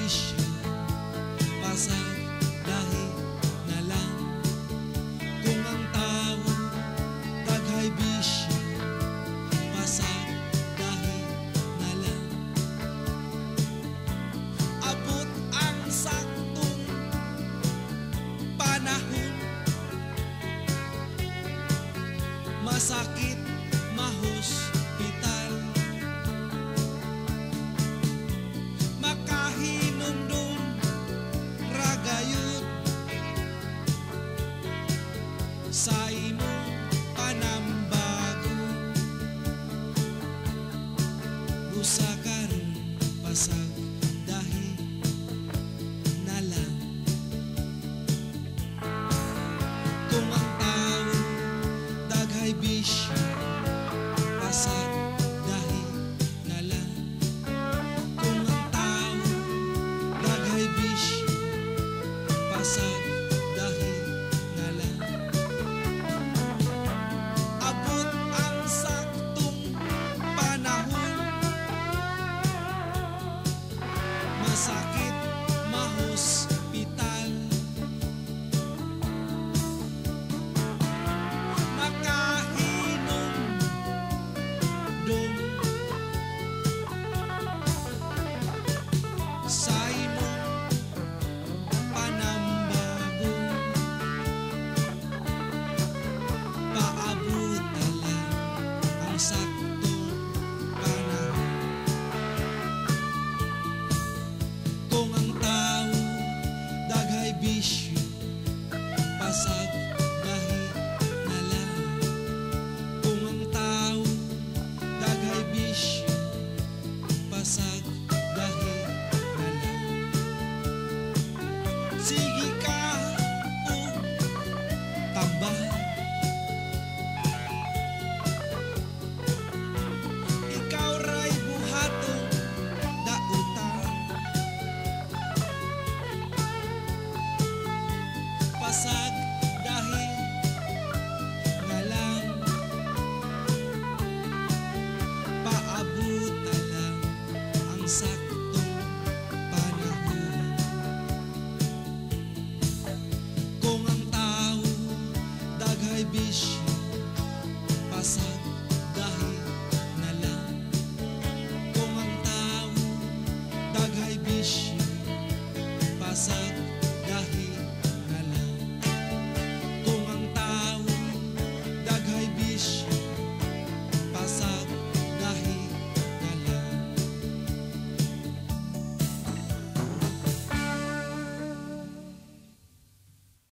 bisyo, pasag dahi na lang. Kung ang tao daghay bisyo, pasag dahi na lang. Abot ang saktong panahon, masakit mahospital, makahinumdum ragayod sa imong panambago. Busa karon pasag dahi na lang. Kung ang tao daghay bisyo, pasag dahi na lang. Kung ang tao daghay bisyo, pasag dahi na lang. Abot ang saktong panahon, masakit mahospital, makahinom dum sa imong panambago. Paabot na lang ang saktong panahon. Kung ang tao daghay bisyo, pasag dahi na lang. Kung ang tao daghay bisyo, pasag dahi na lang. Sige ka o tambal, ikaw ray buhatong dautan, pasag dahi na lang. Paabot na lang ang saktong panahon. Kung ang tao daghay bisyo, pasag dahi na lang. Kung ang tao daghay bisyo,